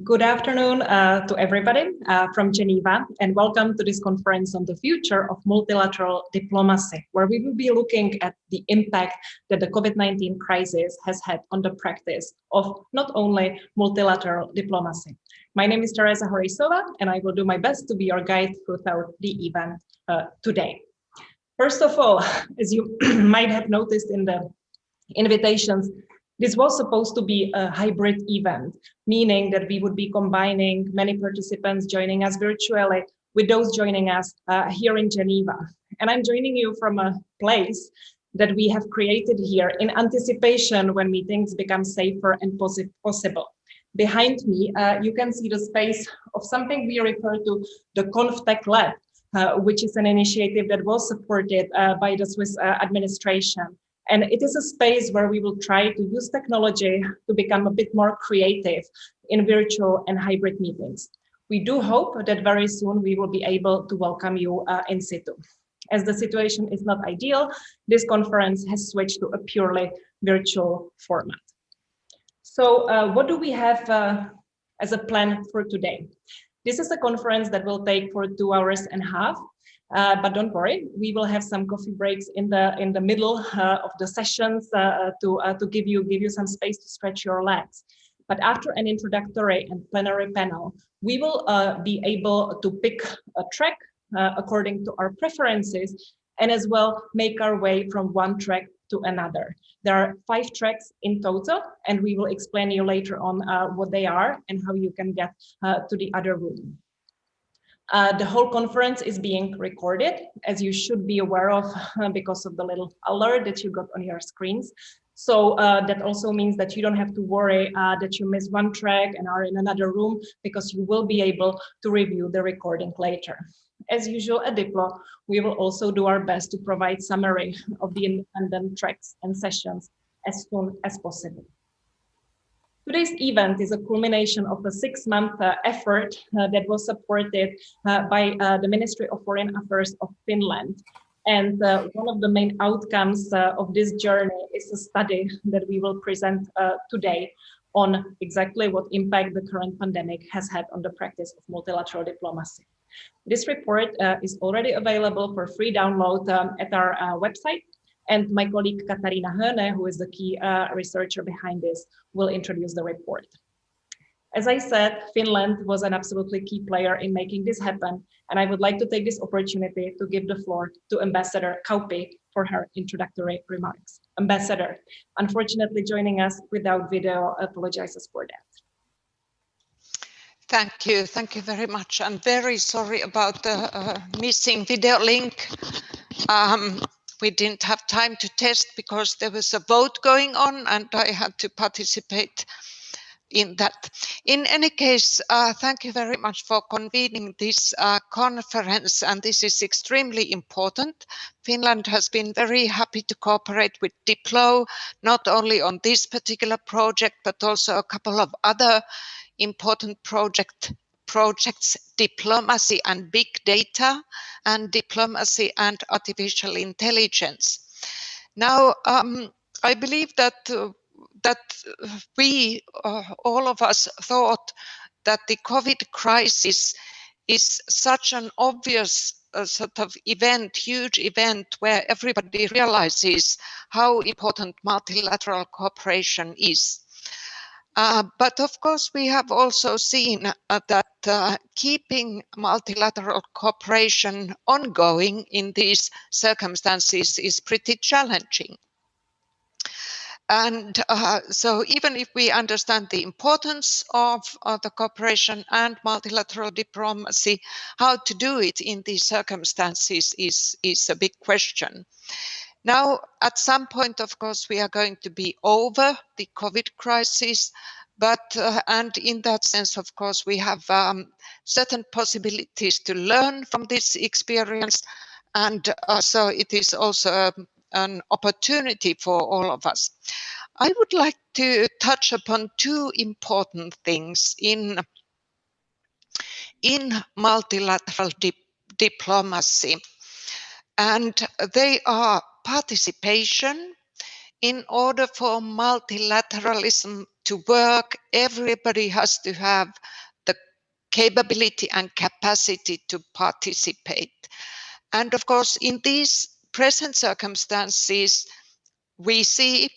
Good afternoon to everybody from Geneva, and welcome to this conference on the future of multilateral diplomacy, where we will be looking at the impact that the COVID-19 crisis has had on the practice of not only multilateral diplomacy. My name is Teresa Horisova, and I will do my best to be your guide throughout the event today. First of all, as you might have noticed in the invitations, this was supposed to be a hybrid event, meaning that we would be combining many participants joining us virtually with those joining us here in Geneva. And I'm joining you from a place that we have created here in anticipation when meetings become safer and possible. Behind me, you can see the space of something we refer to the ConfTech lab, which is an initiative that was supported by the Swiss administration. And it is a space where we will try to use technology to become a bit more creative in virtual and hybrid meetings. We do hope that very soon we will be able to welcome you in situ. As the situation is not ideal, this conference has switched to a purely virtual format. So what do we have as a plan for today? This is a conference that will take for 2.5 hours. But don't worry, we will have some coffee breaks in the middle of the sessions to give you some space to stretch your legs. But after an introductory and plenary panel, we will be able to pick a track according to our preferences, and as well make our way from one track to another. There are 5 tracks in total, and we will explain you later on what they are and how you can get to the other room. The whole conference is being recorded, as you should be aware of because of the little alert that you got on your screens. So that also means that you don't have to worry that you miss one track and are in another room, because you will be able to review the recording later. As usual at Diplo, we will also do our best to provide summary of the independent tracks and sessions as soon as possible. Today's event is a culmination of a 6-month effort that was supported by the Ministry of Foreign Affairs of Finland. And one of the main outcomes of this journey is a study that we will present today on exactly what impact the current pandemic has had on the practice of multilateral diplomacy. This report is already available for free download at our website. And my colleague Katarina Höne, who is the key researcher behind this, will introduce the report. As I said, Finland was an absolutely key player in making this happen, and I would like to take this opportunity to give the floor to Ambassador Kauppi for her introductory remarks. Ambassador, unfortunately joining us without video, apologizes for that. Thank you very much. I'm very sorry about the missing video link. We didn't have time to test because there was a vote going on and I had to participate in that. In any case, thank you very much for convening this conference, and this is extremely important. Finland has been very happy to cooperate with Diplo, not only on this particular project, but also a couple of other important projects, diplomacy and big data, and diplomacy and artificial intelligence. Now, I believe that we, all of us, thought that the COVID crisis is such an obvious sort of event, huge event, where everybody realizes how important multilateral cooperation is. But of course, we have also seen that keeping multilateral cooperation ongoing in these circumstances is pretty challenging. And so even if we understand the importance of the cooperation and multilateral diplomacy, how to do it in these circumstances is a big question. Now, at some point, of course, we are going to be over the COVID crisis, but and in that sense, of course, we have certain possibilities to learn from this experience, and so it is also an opportunity for all of us. I would like to touch upon 2 important things in multilateral diplomacy, and they are participation in order for multilateralism to work, everybody has to have the capability and capacity to participate. And of course, in these present circumstances, we see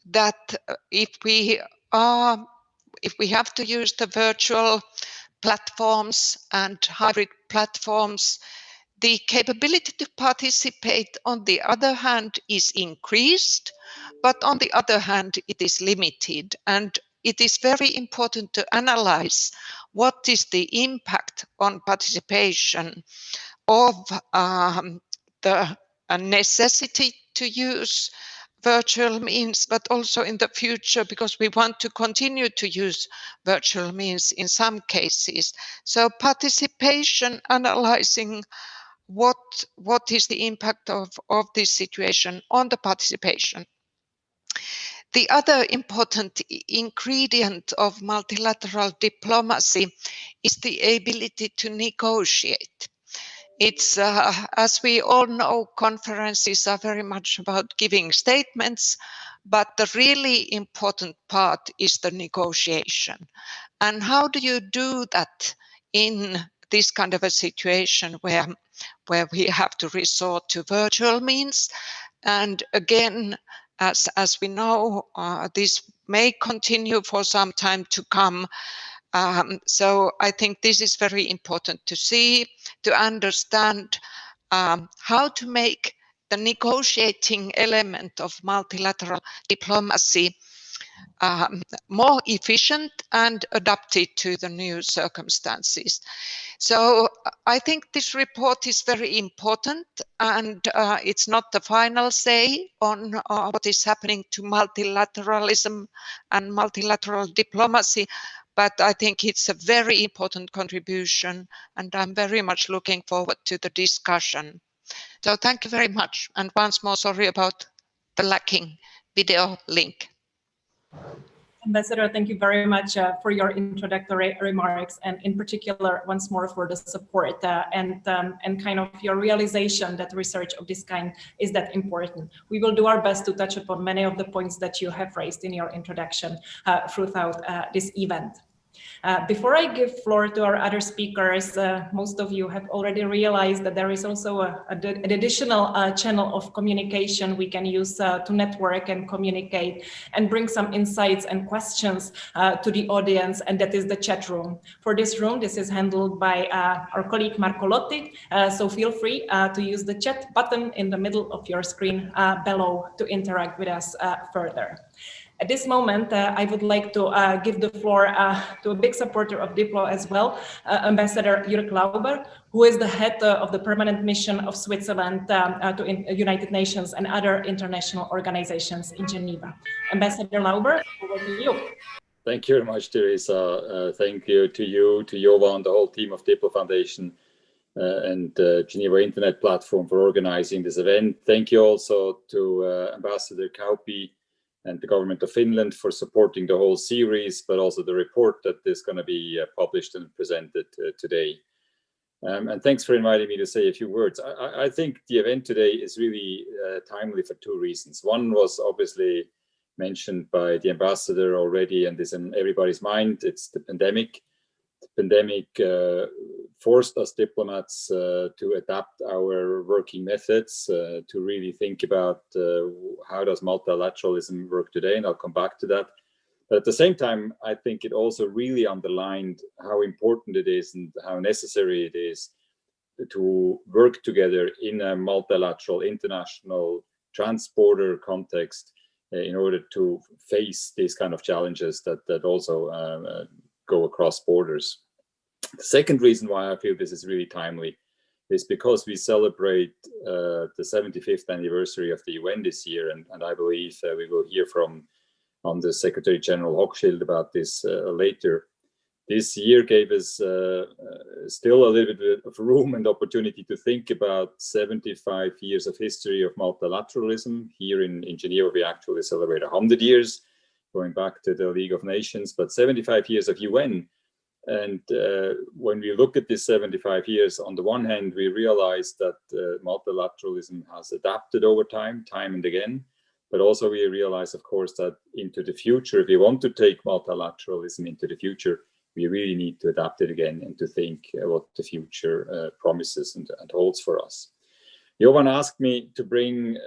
that if we have to use the virtual platforms and hybrid platforms, the capability to participate, on the other hand, is increased, but on the other hand, it is limited. And it is very important to analyze what is the impact on participation of the necessity to use virtual means, but also in the future, because we want to continue to use virtual means in some cases. So participation, analyzing what is the impact of this situation on the participation. The other important ingredient of multilateral diplomacy is the ability to negotiate. It's, as we all know, conferences are very much about giving statements, but the really important part is the negotiation. And how do you do that in this kind of a situation where we have to resort to virtual means? And again, as we know, this may continue for some time to come. So I think this is very important to see, to understand how to make the negotiating element of multilateral diplomacy more efficient and adapted to the new circumstances. So I think this report is very important, and it's not the final say on what is happening to multilateralism and multilateral diplomacy, but I think it's a very important contribution, and I'm very much looking forward to the discussion. So thank you very much. And once more, sorry about the lacking video link. Ambassador, thank you very much for your introductory remarks, and in particular, once more, for the support and kind of your realization that research of this kind is that important. We will do our best to touch upon many of the points that you have raised in your introduction throughout this event. Before I give floor to our other speakers, most of you have already realized that there is also an additional channel of communication we can use to network and communicate and bring some insights and questions to the audience, and that is the chat room. For this room, this is handled by our colleague Marco Lotti, so feel free to use the chat button in the middle of your screen below to interact with us further. At this moment, I would like to give the floor to a big supporter of Diplo as well, Ambassador Jürg Lauber, who is the head of the permanent mission of Switzerland to United Nations and other international organizations in Geneva. Ambassador Lauber, over to you. Thank you very much, Teresa. Thank you, to Jovan, the whole team of DiploFoundation and Geneva Internet Platform for organizing this event. Thank you also to Ambassador Kauppi and the government of Finland for supporting the whole series, but also the report that is going to be published and presented today. And thanks for inviting me to say a few words. I think the event today is really timely for two reasons. One was obviously mentioned by the ambassador already, and is in everybody's mind. It's the pandemic. The pandemic forced us diplomats to adapt our working methods, to really think about how does multilateralism work today, and I'll come back to that. But at the same time, I think it also really underlined how important it is and how necessary it is to work together in a multilateral, international, trans-border context in order to face these kind of challenges that also go across borders. The second reason why I feel this is really timely is because we celebrate the 75th anniversary of the UN this year, and I believe we will hear from the Secretary General Hochschild about this later. This year gave us still a little bit of room and opportunity to think about 75 years of history of multilateralism. Here in Geneva, we actually celebrate 100 years, going back to the League of Nations, but 75 years of UN. And when we look at this 75 years, on the one hand, we realize that multilateralism has adapted over time and again. But also we realize, of course, that into the future, if we want to take multilateralism into the future, we really need to adapt it again and to think what the future promises and holds for us. Jovan asked me to bring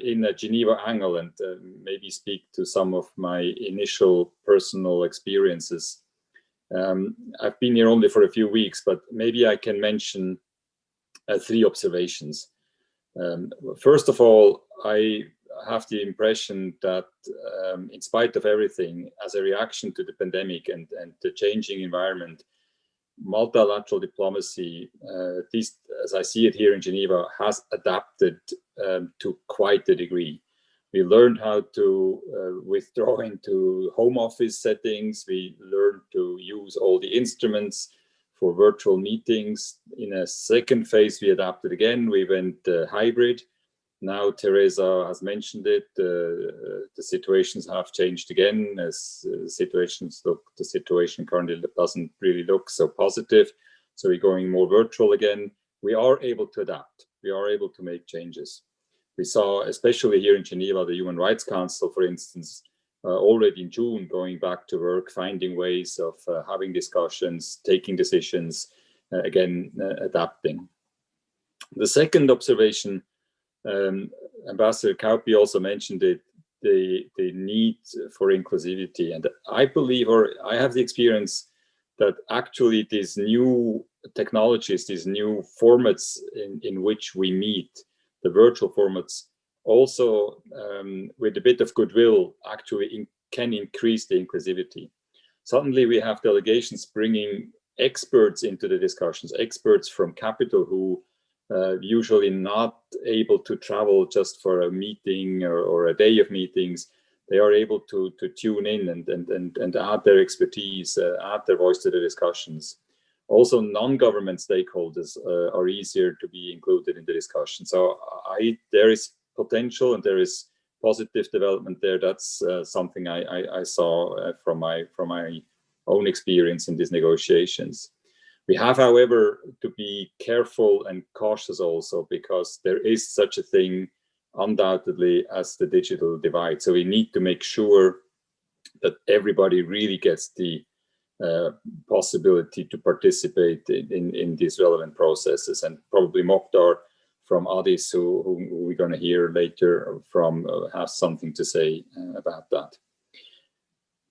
in a Geneva angle and maybe speak to some of my initial personal experiences. I've been here only for a few weeks, but maybe I can mention 3 observations. First of all, I have the impression that in spite of everything, as a reaction to the pandemic and the changing environment, multilateral diplomacy, at least as I see it here in Geneva, has adapted to quite a degree. We learned how to withdraw into home office settings. We learned to use all the instruments for virtual meetings. In a second phase, we adapted again. We went hybrid. Now, Teresa has mentioned it. The situations have changed again as the situation currently doesn't really look so positive. So we're going more virtual again. We are able to adapt. We are able to make changes. We saw, especially here in Geneva, the Human Rights Council, for instance, already in June, going back to work, finding ways of having discussions, taking decisions, again, adapting. The second observation, Ambassador Kauppi also mentioned it, the need for inclusivity. And I believe, or I have the experience that actually these new technologies, these new formats in which we meet, the virtual formats, also with a bit of goodwill, actually can increase the inclusivity. Suddenly we have delegations bringing experts into the discussions, experts from capital who usually not able to travel just for a meeting or a day of meetings. They are able to tune in and add their expertise, add their voice to the discussions. Also, non-government stakeholders are easier to be included in the discussion. So there is potential and there is positive development there. That's something I saw from my own experience in these negotiations. We have, however, to be careful and cautious also, because there is such a thing undoubtedly as the digital divide. So we need to make sure that everybody really gets the possibility to participate in these relevant processes. And probably Moctar from Addis, who we're going to hear later from, has something to say about that.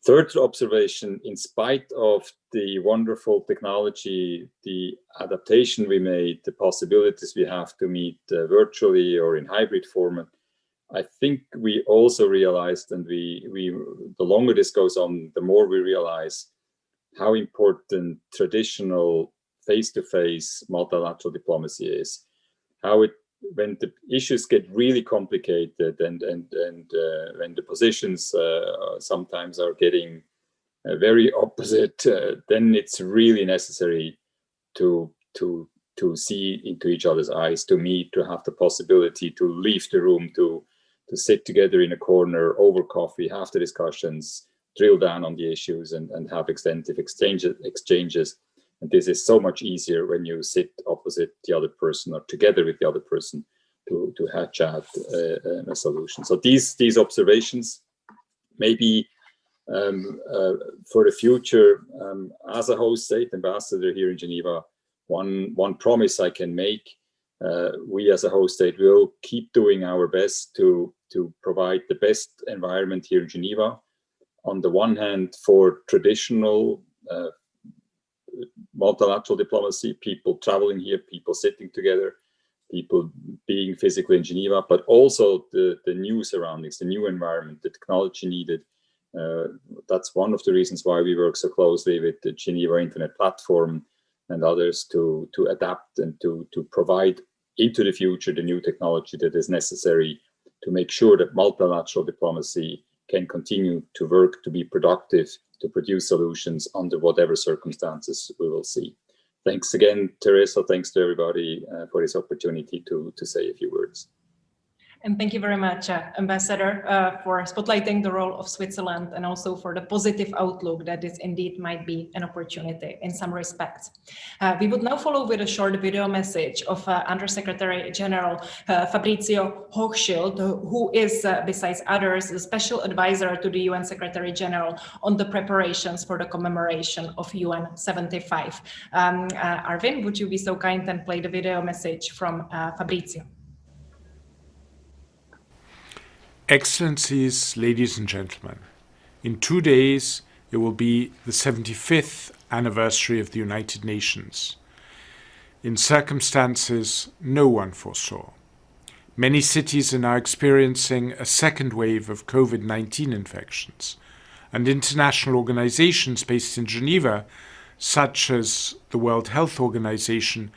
Third observation, in spite of the wonderful technology, the adaptation we made, the possibilities we have to meet virtually or in hybrid format, I think we also realized, and the longer this goes on, the more we realize how important traditional face-to-face multilateral diplomacy is. How when the issues get really complicated and when the positions sometimes are getting very opposite, then it's really necessary to see into each other's eyes, to meet, to have the possibility to leave the room, to sit together in a corner over coffee, have the discussions, drill down on the issues, and have extensive exchanges. And this is so much easier when you sit opposite the other person or together with the other person to hatch out a solution. So these observations, maybe for the future, as a host state ambassador here in Geneva, one promise I can make, we as a host state will keep doing our best to provide the best environment here in Geneva. On the one hand, for traditional multilateral diplomacy, people traveling here, people sitting together, people being physically in Geneva, but also the new surroundings, the new environment, the technology needed. That's one of the reasons why we work so closely with the Geneva Internet Platform and others to adapt and to provide into the future the new technology that is necessary to make sure that multilateral diplomacy can continue to work, to be productive, to produce solutions under whatever circumstances we will see. Thanks again, Teresa. Thanks to everybody for this opportunity to say a few words. And thank you very much, Ambassador, for spotlighting the role of Switzerland and also for the positive outlook that this indeed might be an opportunity in some respects. We would now follow with a short video message of Undersecretary General Fabrizio Hochschild, who is, besides others, a special advisor to the UN Secretary General on the preparations for the commemoration of UN 75. Arvin, would you be so kind and play the video message from Fabrizio? Excellencies, ladies and gentlemen, in 2 days it will be the 75th anniversary of the United Nations, in circumstances no one foresaw. Many cities are now experiencing a second wave of COVID-19 infections, and international organizations based in Geneva, such as the World Health Organization,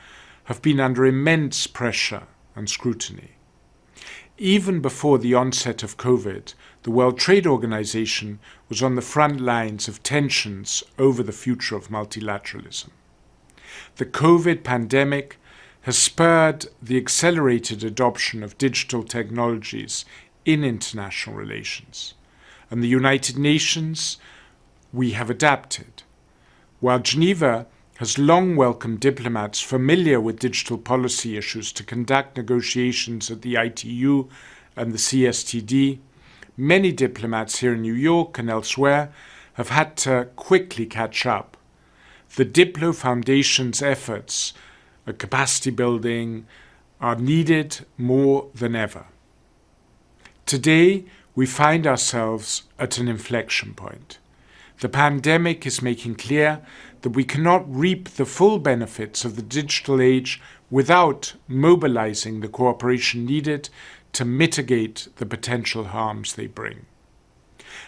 have been under immense pressure and scrutiny. Even before the onset of COVID, the World Trade Organization was on the front lines of tensions over the future of multilateralism. The COVID pandemic has spurred the accelerated adoption of digital technologies in international relations. And the United Nations, we have adapted. While Geneva has long welcomed diplomats familiar with digital policy issues to conduct negotiations at the ITU and the CSTD, many diplomats here in New York and elsewhere have had to quickly catch up. The DiploFoundation's efforts at capacity building are needed more than ever. Today, we find ourselves at an inflection point. The pandemic is making clear that we cannot reap the full benefits of the digital age without mobilizing the cooperation needed to mitigate the potential harms they bring.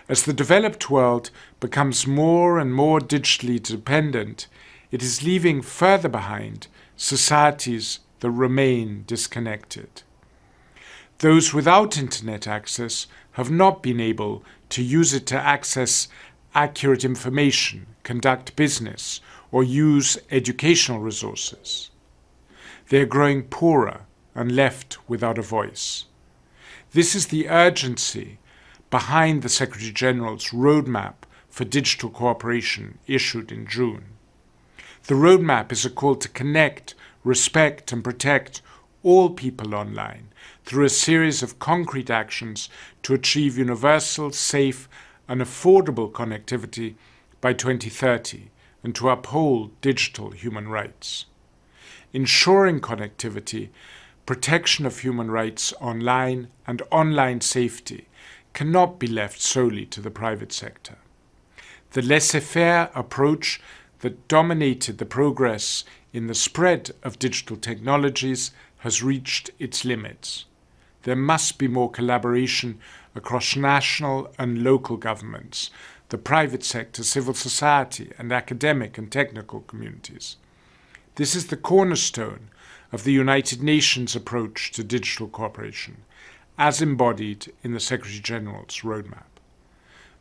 As the developed world becomes more and more digitally dependent, it is leaving further behind societies that remain disconnected. Those without internet access have not been able to use it to access accurate information, conduct business, or use educational resources. They are growing poorer and left without a voice. This is the urgency behind the Secretary General's roadmap for digital cooperation issued in June. The roadmap is a call to connect, respect, and protect all people online through a series of concrete actions to achieve universal, safe, and affordable connectivity by 2030 and to uphold digital human rights. Ensuring connectivity, protection of human rights online, and online safety cannot be left solely to the private sector. The laissez-faire approach that dominated the progress in the spread of digital technologies has reached its limits. There must be more collaboration across national and local governments, the private sector, civil society, and academic and technical communities. This is the cornerstone of the United Nations approach to digital cooperation, as embodied in the Secretary General's roadmap.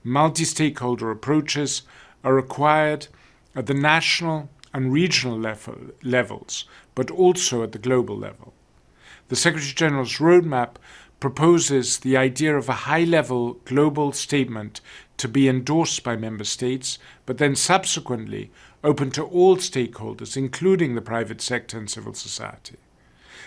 Multi-stakeholder approaches are required at the national and regional levels, but also at the global level. The Secretary General's roadmap proposes the idea of a high-level global statement to be endorsed by member states, but then subsequently open to all stakeholders, including the private sector and civil society.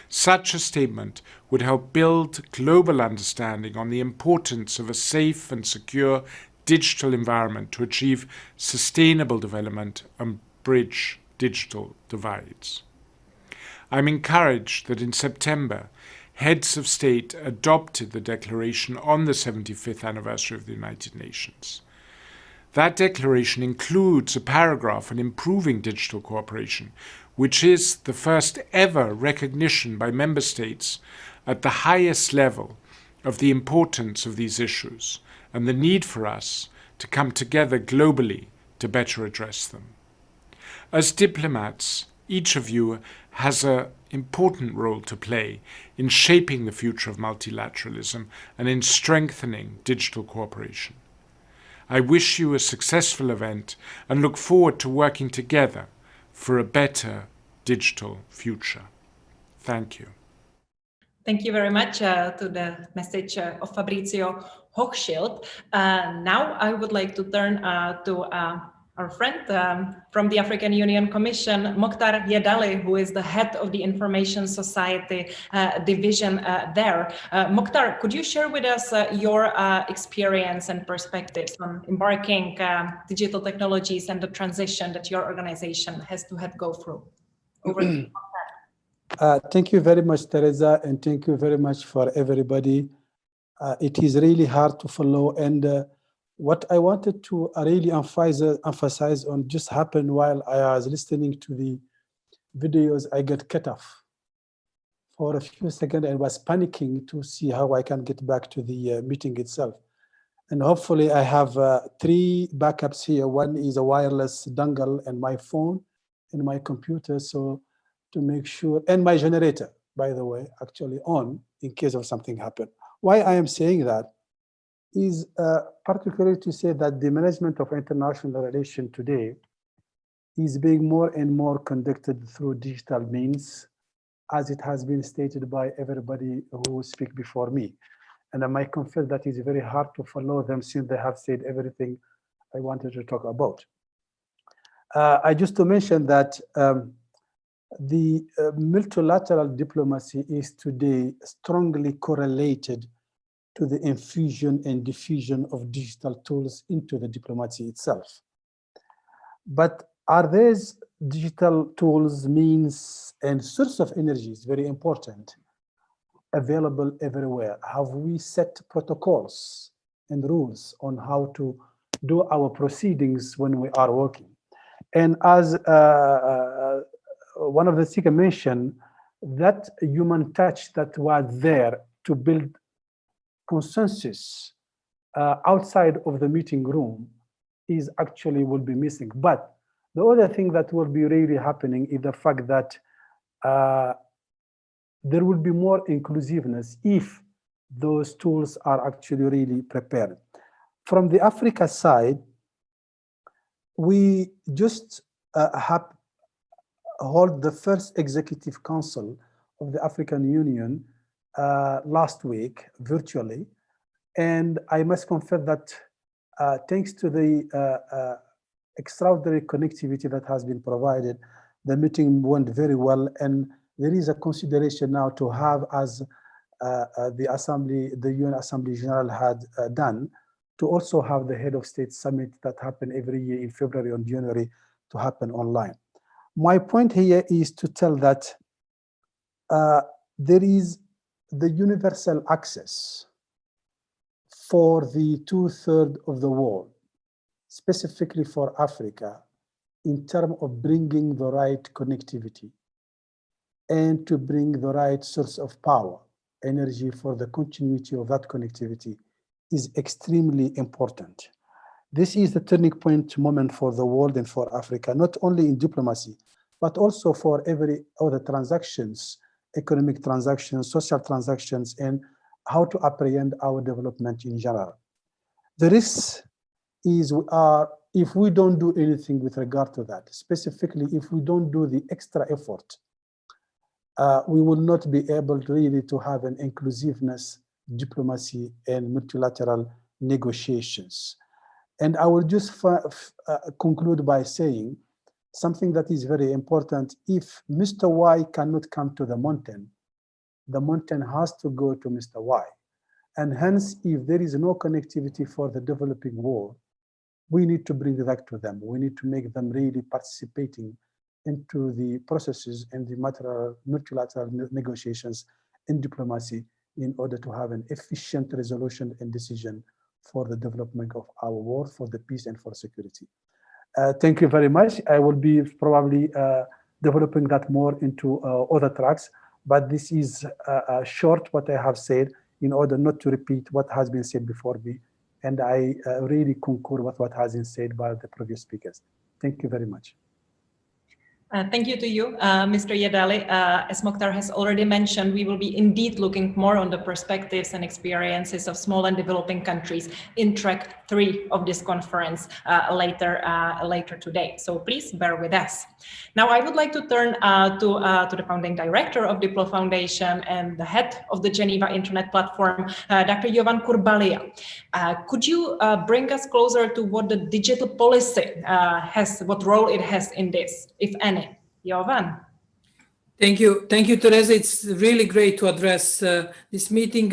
Such a statement would help build global understanding on the importance of a safe and secure digital environment to achieve sustainable development and bridge digital divides. I'm encouraged that in September, heads of state adopted the declaration on the 75th anniversary of the United Nations. That declaration includes a paragraph on improving digital cooperation, which is the first ever recognition by member states at the highest level of the importance of these issues and the need for us to come together globally to better address them. As diplomats, each of you has an important role to play in shaping the future of multilateralism and in strengthening digital cooperation. I wish you a successful event and look forward to working together for a better digital future. Thank you. Thank you very much to the message of Fabrizio Hochschild. Now I would like to turn to our friend from the African Union Commission, Moctar Yedaly, who is the head of the Information Society division there. Moctar, could you share with us your experience and perspectives on embarking digital technologies and the transition that your organization has to go through? Over to you, Moctar. Thank you very much, Teresa, and thank you very much for everybody. It is really hard to follow, and what I wanted to really emphasize on just happened while I was listening to the videos. I got cut off for a few seconds. I was panicking to see how I can get back to the meeting itself. And hopefully I have 3 backups here. One is a wireless dongle and my phone and my computer. So to make sure, and my generator, by the way, actually on in case of something happen. Why I am saying that is particularly to say that the management of international relations today is being more and more conducted through digital means, as it has been stated by everybody who speak before me. And I might confess that it's very hard to follow them since they have said everything I wanted to talk about. I just to mention that the multilateral diplomacy is today strongly correlated to the infusion and diffusion of digital tools into the diplomacy itself. But are these digital tools, means, and source of energy is very important, available everywhere? Have we set protocols and rules on how to do our proceedings when we are working? And as one of the speakers mentioned, that human touch that was there to build consensus outside of the meeting room is actually will be missing. But the other thing that will be really happening is the fact that there will be more inclusiveness if those tools are actually really prepared. From the Africa side, we just hold the first executive council of the African Union last week virtually. And I must confess that thanks to the extraordinary connectivity that has been provided, the meeting went very well. And there is a consideration now to have, as the UN Assembly General had done, to also have the head of state summit that happen every year in February and January to happen online. My point here is to tell that there is the universal access for the 2/3 of the world, specifically for Africa, in terms of bringing the right connectivity and to bring the right source of power, energy for the continuity of that connectivity is extremely important. This is the turning point moment for the world and for Africa, not only in diplomacy, but also for every other transactions, economic transactions, social transactions, and how to apprehend our development in general. The risk is if we don't do anything with regard to that, specifically if we don't do the extra effort, we will not be able really to have an inclusiveness, diplomacy, and multilateral negotiations. And I will just conclude by saying something that is very important. If Mr. Y cannot come to the mountain has to go to Mr. Y. And hence, if there is no connectivity for the developing world, we need to bring that to them. We need to make them really participating into the processes and the multilateral negotiations in diplomacy in order to have an efficient resolution and decision for the development of our world, for the peace and for security. Thank you very much. I will be probably developing that more into other tracks, but this is short what I have said in order not to repeat what has been said before me. And I really concur with what has been said by the previous speakers. Thank you very much. Thank you to you, Mr. Yedaly. As Moctar has already mentioned, we will be indeed looking more on the perspectives and experiences of small and developing countries in track 3 of this conference later today. So please bear with us. Now, I would like to turn to the founding director of DiploFoundation and the head of the Geneva Internet Platform, Dr. Jovan Kurbalija. Could you bring us closer to what the digital policy what role it has in this, if any? Jovan. Thank you, Teresa. It's really great to address this meeting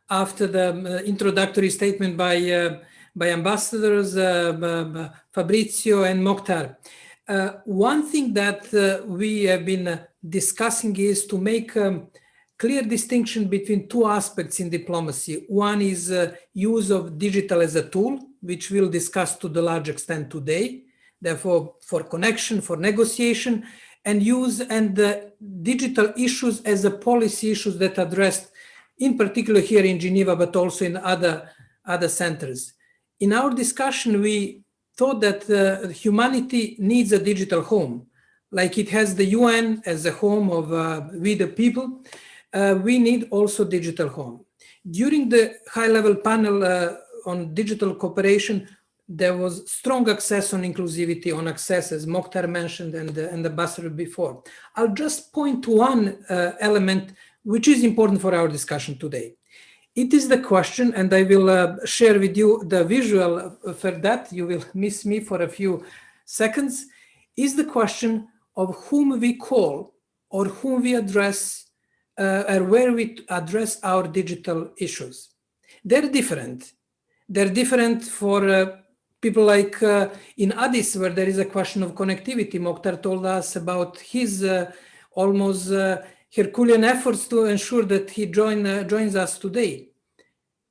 after the introductory statement by ambassadors Fabrizio and Moctar. One thing that we have been discussing is to make clear distinction between two aspects in diplomacy. One is use of digital as a tool, which we'll discuss to the large extent today. Therefore, for connection, for negotiation, and use the digital issues as a policy issues that addressed, in particular here in Geneva, but also in other centers. In our discussion, we thought that humanity needs a digital home, like it has the UN as a home of we the people. We need also digital home. During the high-level panel on digital cooperation, there was strong access on inclusivity, on access, as Moctar mentioned and the ambassador before. I'll just point to one element which is important for our discussion today. It is the question, and I will share with you the visual for that. You will miss me for a few seconds. Is the question of whom we call or whom we address or where we address our digital issues. They're different. They're different for people like in Addis, where there is a question of connectivity. Moctar told us about his almost Herculean efforts to ensure that he joins us today.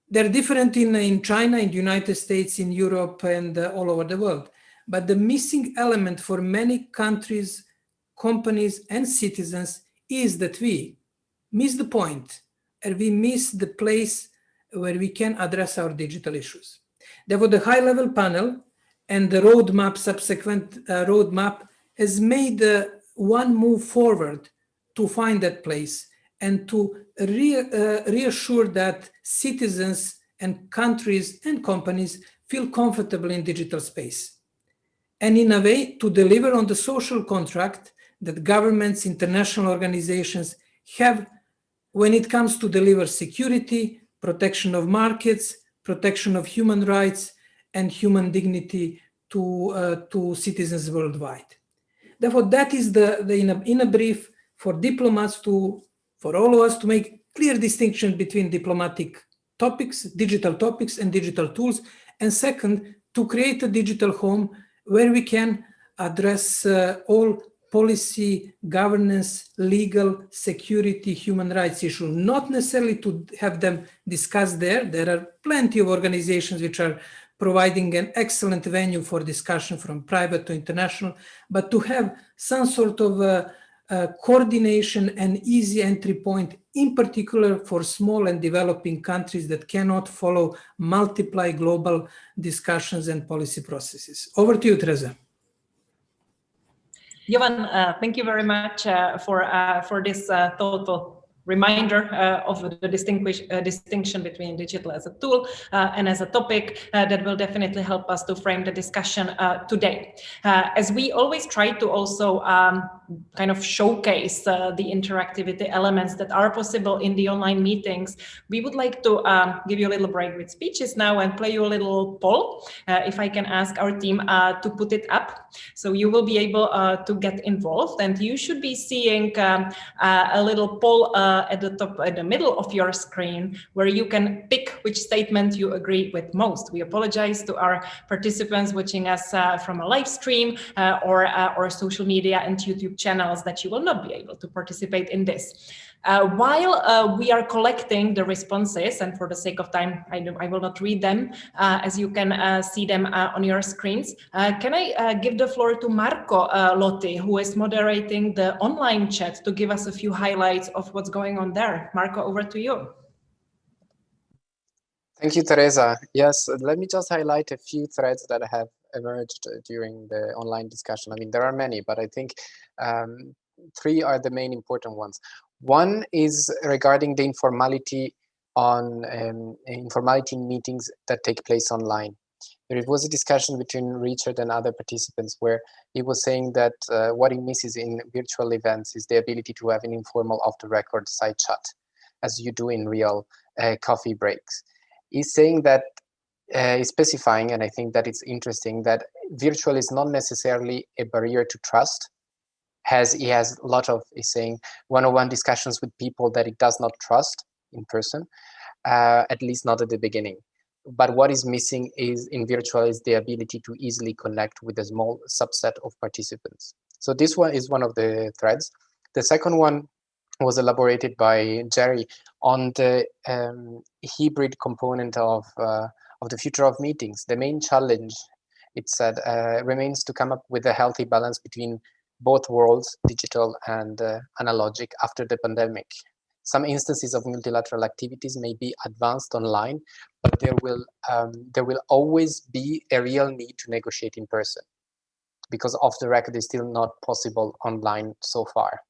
They're different in China, in the United States, in Europe, and all over the world. But the missing element for many countries, companies, and citizens is that we miss the point, and we miss the place where we can address our digital issues. Therefore, the high-level panel and the roadmap, subsequent roadmap, has made one move forward to find that place and to reassure that citizens and countries and companies feel comfortable in digital space. And in a way, to deliver on the social contract that governments, international organizations have when it comes to deliver security, protection of markets, protection of human rights, and human dignity to citizens worldwide. Therefore, that is in a brief for diplomats for all of us to make clear distinction between diplomatic topics, digital topics, and digital tools. And second, to create a digital home where we can address all policy, governance, legal, security, human rights issues, not necessarily to have them discussed there. There are plenty of organizations which are providing an excellent venue for discussion from private to international, but to have some sort of coordination and easy entry point, in particular for small and developing countries that cannot follow multiply global discussions and policy processes. Over to you, Teresa. Jovan, thank you very much for this thoughtful reminder of the distinction between digital as a tool and as a topic that will definitely help us to frame the discussion today. As we always try to also kind of showcase the interactivity elements that are possible in the online meetings, we would like to give you a little break with speeches now and play you a little poll. If I can ask our team to put it up, so you will be able to get involved, and you should be seeing a little poll at the top, at the middle of your screen, where you can pick which statement you agree with most. We apologize to our participants watching us from a live stream or social media and YouTube channels that you will not be able to participate in this. While we are collecting the responses, and for the sake of time, I will not read them, as you can see them on your screens. Can I give the floor to Marco Lotti, who is moderating the online chat, to give us a few highlights of what's going on there. Marco, over to you. Thank you, Teresa. Yes, let me just highlight a few threads that have emerged during the online discussion. I mean, there are many, but I think three are the main important ones. One is regarding the informality on informality in meetings that take place online. There was a discussion between Richard and other participants where he was saying that what he misses in virtual events is the ability to have an informal off-the-record side chat, as you do in real coffee breaks. He's saying that, he's specifying, and I think that it's interesting, that virtual is not necessarily a barrier to trust. He has a lot of, he's saying, one-on-one discussions with people that he does not trust in person, at least not at the beginning. But what is missing is in virtual is the ability to easily connect with a small subset of participants. So this one is one of the threads. The second one was elaborated by Jerry on the hybrid component of the future of meetings. The main challenge, it said, remains to come up with a healthy balance between both worlds, digital and analogic, after the pandemic. Some instances of multilateral activities may be advanced online, but there will always be a real need to negotiate in person, because off the record is still not possible online so far.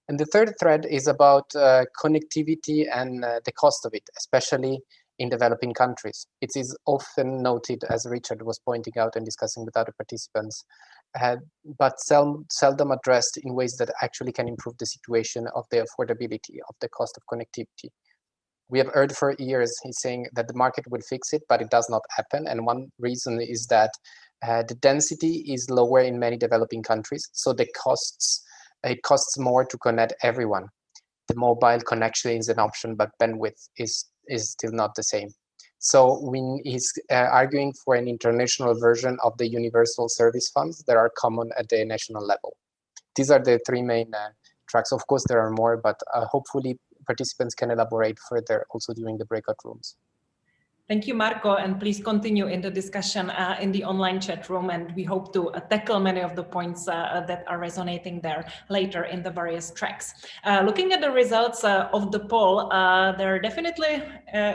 And the third thread is about connectivity and the cost of it, especially in developing countries. It is often noted, as Richard was pointing out and discussing with other participants, but seldom addressed in ways that actually can improve the situation of the affordability of the cost of connectivity. We have heard for years, he's saying that the market will fix it, but it does not happen. And one reason is that the density is lower in many developing countries, so it costs more to connect everyone. The mobile connection is an option, but bandwidth is still not the same. So he's arguing for an international version of the universal service funds that are common at the national level. These are the three main tracks. Of course, there are more, but hopefully participants can elaborate further also during the breakout rooms. Thank you, Marco, and please continue in the discussion in the online chat room, and we hope to tackle many of the points that are resonating there later in the various tracks. Looking at the results of the poll, there definitely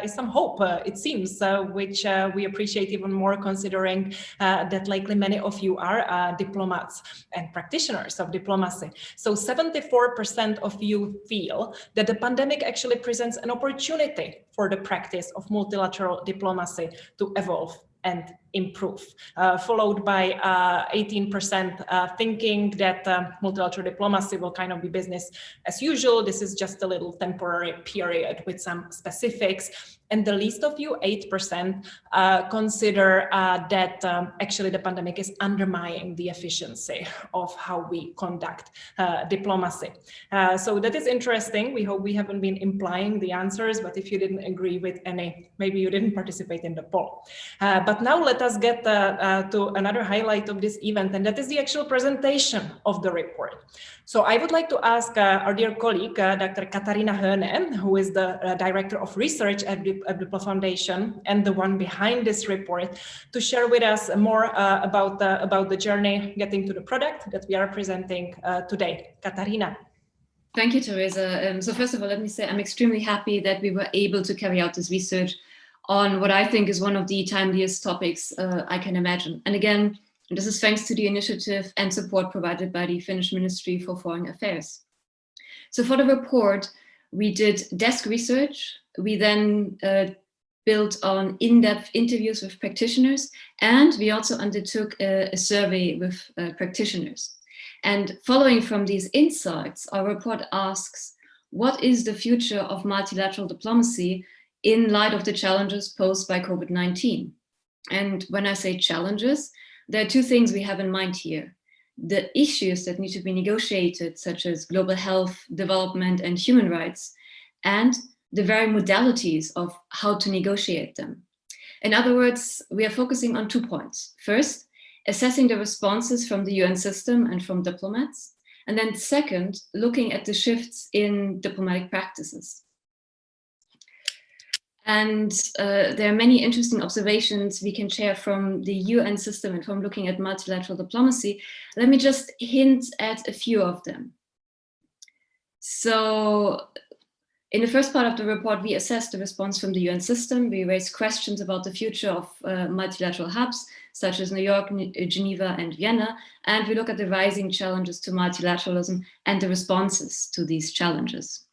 is some hope, it seems, which we appreciate even more, considering that likely many of you are diplomats and practitioners of diplomacy. So 74% of you feel that the pandemic actually presents an opportunity for the practice of multilateral diplomacy to evolve and improve, followed by 18% thinking that multilateral diplomacy will kind of be business as usual. This is just a little temporary period with some specifics. And the least of you, 8%, consider that actually the pandemic is undermining the efficiency of how we conduct diplomacy. So that is interesting. We hope we haven't been implying the answers, but if you didn't agree with any, maybe you didn't participate in the poll. But now let us get to another highlight of this event, and that is the actual presentation of the report. So I would like to ask our dear colleague, Dr. Katarina Höne, who is the Director of Research at DiploFoundation and the one behind this report, to share with us more about the journey getting to the product that we are presenting today. Katarina. Thank you, Teresa. So first of all, let me say I'm extremely happy that we were able to carry out this research on what I think is one of the timeliest topics I can imagine. And again, this is thanks to the initiative and support provided by the Finnish Ministry for Foreign Affairs. So for the report, we did desk research. We then built on in-depth interviews with practitioners, and we also undertook a survey with practitioners. And following from these insights, our report asks, what is the future of multilateral diplomacy in light of the challenges posed by COVID-19? And when I say challenges, there are two things we have in mind here. The issues that need to be negotiated, such as global health, development, and human rights, and the very modalities of how to negotiate them. In other words, we are focusing on 2 points. First, assessing the responses from the UN system and from diplomats. And then second, looking at the shifts in diplomatic practices. And there are many interesting observations we can share from the UN system and from looking at multilateral diplomacy. Let me just hint at a few of them. So In the first part of the report, we assessed the response from the UN system. We raised questions about the future of multilateral hubs, such as New York, Geneva, and Vienna. And we look at the rising challenges to multilateralism and the responses to these challenges.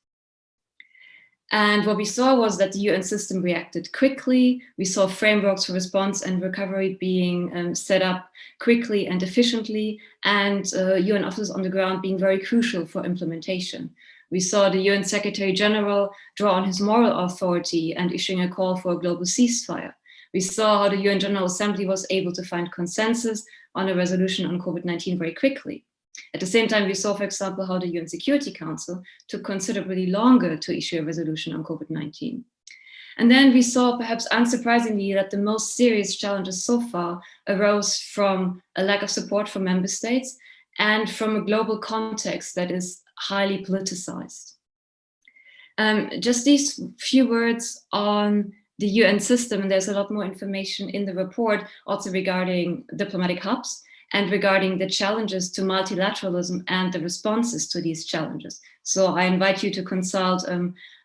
And what we saw was that the UN system reacted quickly. We saw frameworks for response and recovery being set up quickly and efficiently, and UN officers on the ground being very crucial for implementation. We saw the UN Secretary General draw on his moral authority and issuing a call for a global ceasefire. We saw how the UN General Assembly was able to find consensus on a resolution on COVID-19 very quickly. At the same time, we saw, for example, how the UN Security Council took considerably longer to issue a resolution on COVID-19. And then we saw, perhaps unsurprisingly, that the most serious challenges so far arose from a lack of support from member states and from a global context that is highly politicized. Just these few words on the UN system, and there's a lot more information in the report also regarding diplomatic hubs and regarding the challenges to multilateralism and the responses to these challenges. So I invite you to consult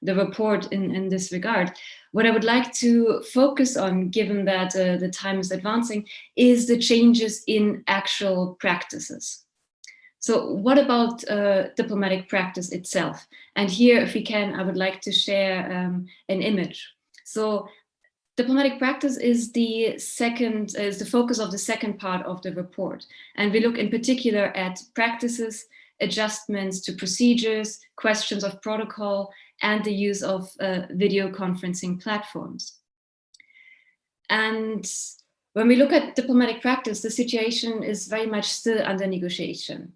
the report in this regard. What I would like to focus on, given that the time is advancing, is the changes in actual practices. So what about diplomatic practice itself? And here, if we can, I would like to share an image. So diplomatic practice is the focus of the second part of the report. And we look in particular at practices, adjustments to procedures, questions of protocol, and the use of video conferencing platforms. And when we look at diplomatic practice, the situation is very much still under negotiation.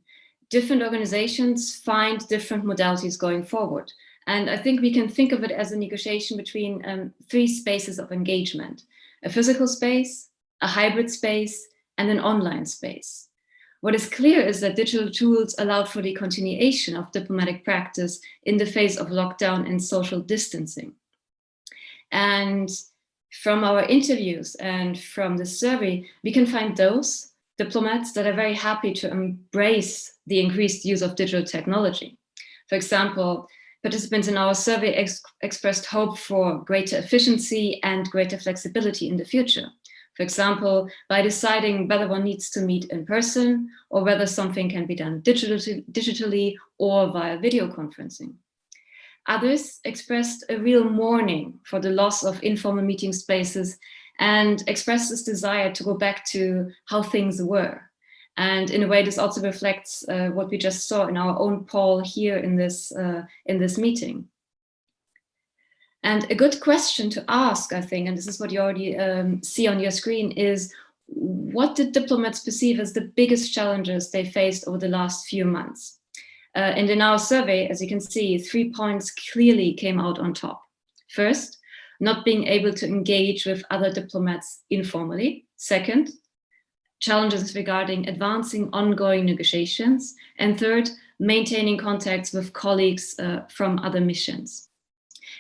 Different organizations find different modalities going forward. And I think we can think of it as a negotiation between three spaces of engagement: a physical space, a hybrid space, and an online space. What is clear is that digital tools allowed for the continuation of diplomatic practice in the face of lockdown and social distancing. And from our interviews and from the survey, we can find those diplomats that are very happy to embrace the increased use of digital technology. For example, participants in our survey expressed hope for greater efficiency and greater flexibility in the future. For example, by deciding whether one needs to meet in person or whether something can be done digitally or via video conferencing. Others expressed a real mourning for the loss of informal meeting spaces and expressed this desire to go back to how things were. And in a way, this also reflects what we just saw in our own poll here in this meeting. And a good question to ask, I think, and this is what you already see on your screen, is what did diplomats perceive as the biggest challenges they faced over the last few months? And in our survey, as you can see, 3 points clearly came out on top. First, not being able to engage with other diplomats informally. Second, challenges regarding advancing ongoing negotiations. And third, maintaining contacts with colleagues from other missions.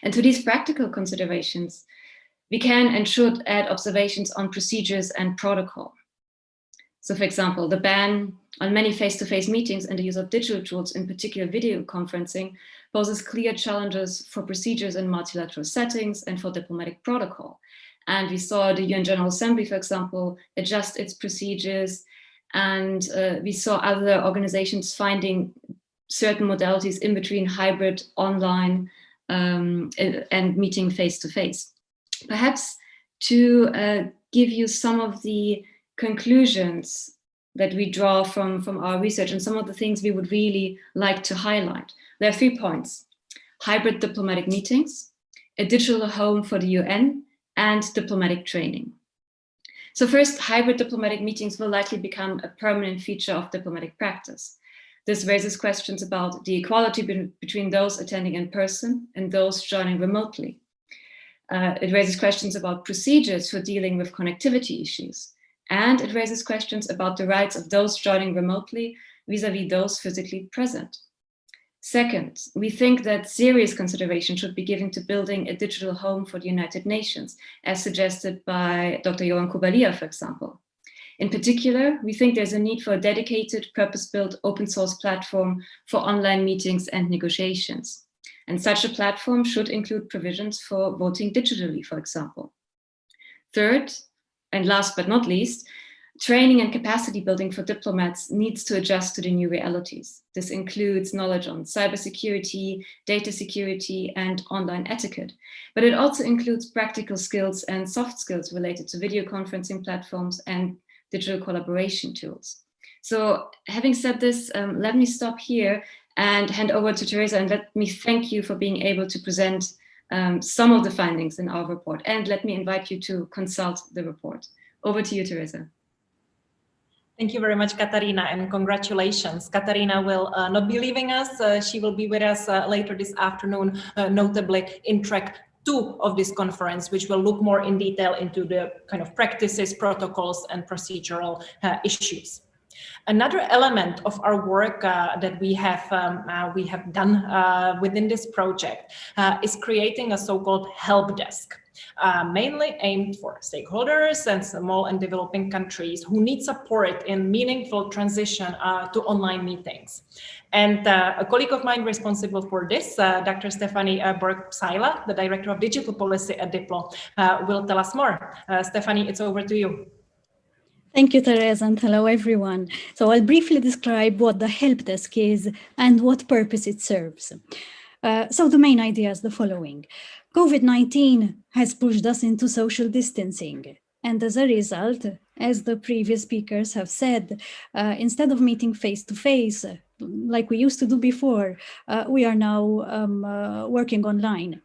And to these practical considerations, we can and should add observations on procedures and protocol. So for example, the ban on many face-to-face meetings and the use of digital tools, in particular video conferencing, poses clear challenges for procedures in multilateral settings and for diplomatic protocol. And we saw the UN General Assembly, for example, adjust its procedures. And we saw other organizations finding certain modalities in between hybrid, online, and meeting face-to-face. Perhaps to give you some of the conclusions that we draw from our research and some of the things we would really like to highlight. There are 3 points: hybrid diplomatic meetings, a digital home for the UN, and diplomatic training. So first, hybrid diplomatic meetings will likely become a permanent feature of diplomatic practice. This raises questions about the equality between those attending in person and those joining remotely. It raises questions about procedures for dealing with connectivity issues. And it raises questions about the rights of those joining remotely vis-à-vis those physically present. Second, we think that serious consideration should be given to building a digital home for the United Nations, as suggested by Dr. Jovan Kurbalija, for example. In particular, we think there's a need for a dedicated, purpose-built open source platform for online meetings and negotiations. And such a platform should include provisions for voting digitally, for example. Third, and last but not least, training and capacity building for diplomats needs to adjust to the new realities. This includes knowledge on cybersecurity, data security, and online etiquette. But it also includes practical skills and soft skills related to video conferencing platforms and digital collaboration tools. So having said this, let me stop here and hand over to Teresa, and let me thank you for being able to present some of the findings in our report. And let me invite you to consult the report. Over to you, Teresa. Thank you very much, Katarina, and congratulations. Katarina will not be leaving us. She will be with us later this afternoon, notably in track 2 of this conference, which will look more in detail into the kind of practices, protocols, and procedural issues. Another element of our work that we have done within this project is creating a so-called help desk. Mainly aimed for stakeholders and small and developing countries who need support in meaningful transition to online meetings. And a colleague of mine responsible for this, Dr. Stephanie Borg-Psaila, the Director of Digital Policy at Diplo, will tell us more. Stephanie, it's over to you. Thank you, Teresa, and hello, everyone. So I'll briefly describe what the help desk is and what purpose it serves. So the main idea is the following. COVID-19 has pushed us into social distancing. And as a result, as the previous speakers have said, instead of meeting face-to-face, like we used to do before, we are now working online.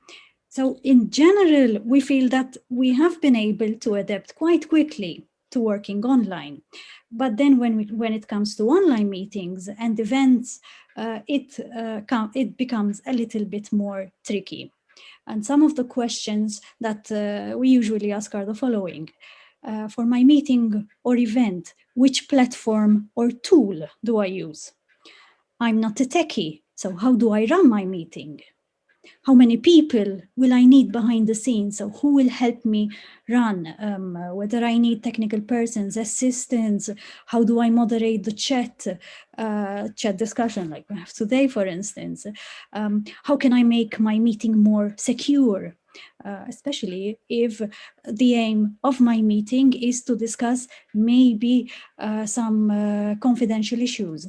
So in general, we feel that we have been able to adapt quite quickly to working online. But then when it comes to online meetings and events, it becomes a little bit more tricky. And some of the questions that we usually ask are the following. For my meeting or event, which platform or tool do I use? I'm not a techie, so how do I run my meeting? How many people will I need behind the scenes? So who will help me run? Whether I need technical persons, assistants, how do I moderate the chat discussion like we have today, for instance? How can I make my meeting more secure? Especially if the aim of my meeting is to discuss maybe some confidential issues.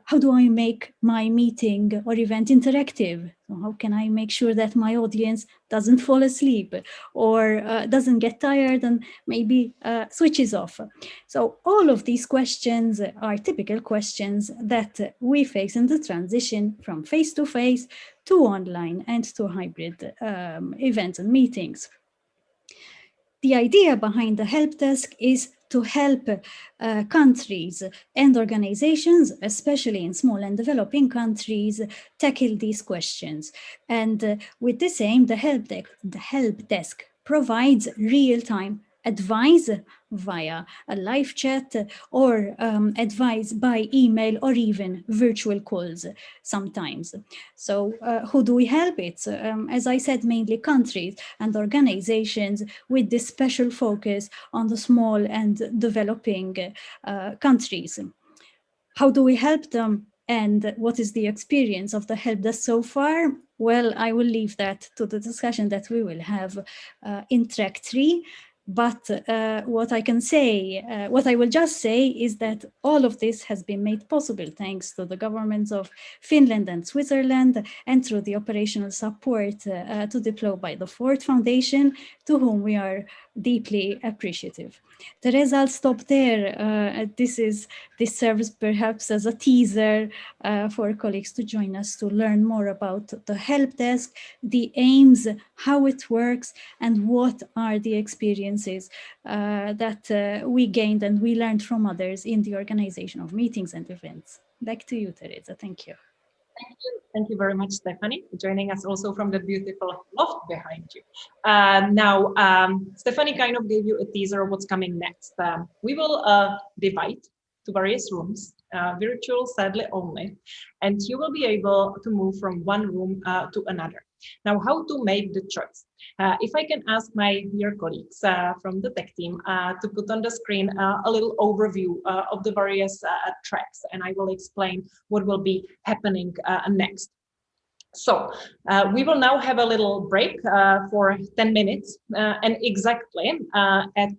How do I make my meeting or event interactive? How can I make sure that my audience doesn't fall asleep or doesn't get tired and maybe switches off? So all of these questions are typical questions that we face in the transition from face-to-face to online and to hybrid events and meetings. The idea behind the help desk is to help countries and organizations, especially in small and developing countries, tackle these questions. And with this aim, the help desk provides real-time advice via a live chat or advice by email or even virtual calls sometimes. So who do we help? It's, as I said, mainly countries and organizations with this special focus on the small and developing countries. How do we help them? And what is the experience of the help desk so far? Well, I will leave that to the discussion that we will have in track 3. But what I will just say is that all of this has been made possible thanks to the governments of Finland and Switzerland and through the operational support to Diplo by the ConfTech, to whom we are deeply appreciative. Teresa, I'll stop there. This serves perhaps as a teaser for colleagues to join us to learn more about the help desk, the aims, how it works, and what are the experiences that we gained and we learned from others in the organization of meetings and events. Back to you, Teresa. Thank you. Thank you very much, Stephanie, joining us also from the beautiful loft behind you. Now, Stephanie kind of gave you a teaser of what's coming next. We will divide to various rooms, virtual, sadly only, and you will be able to move from one room to another. Now, how to make the choice? If I can ask my dear colleagues from the tech team to put on the screen a little overview of the various tracks, and I will explain what will be happening next. So we will now have a little break for 10 minutes and exactly at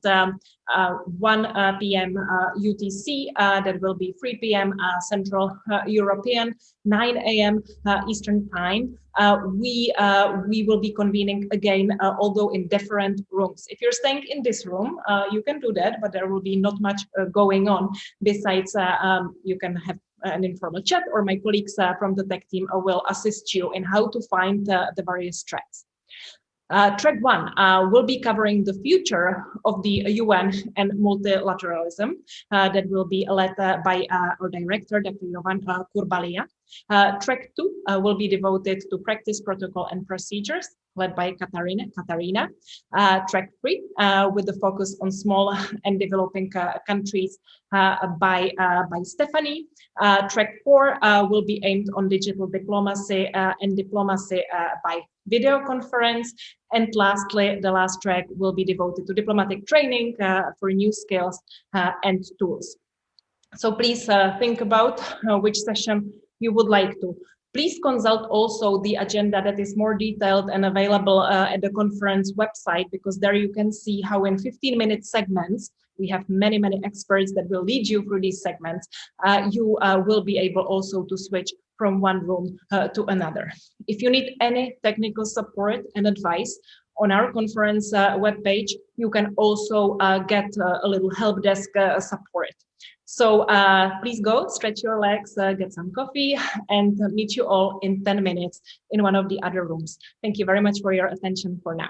1 p.m. UTC, that will be 3 p.m. Central European, 9 a.m. Eastern Time. We will be convening again, although in different rooms. If you're staying in this room, you can do that, but there will be not much going on. Besides, you can have an informal chat, or my colleagues from the tech team will assist you in how to find the various tracks. Track 1 will be covering the future of the UN and multilateralism that will be led by our director, Dr. Jovan Kurbalija. Track 2 will be devoted to practice, protocol, and procedures, led by Katarina. Track 3 with the focus on small and developing countries by Stephanie. Track 4 will be aimed on digital diplomacy and diplomacy by video conference. And lastly, the last track will be devoted to diplomatic training for new skills and tools. So please think about which session you would like to. Please consult also the agenda that is more detailed and available at the conference website, because there you can see how in 15-minute segments, we have many experts that will lead you through these segments. You will be able also to switch from one room to another. If you need any technical support and advice, on our conference webpage, you can also get a little help desk support. So please go, stretch your legs, get some coffee, and meet you all in 10 minutes in one of the other rooms. Thank you very much for your attention for now.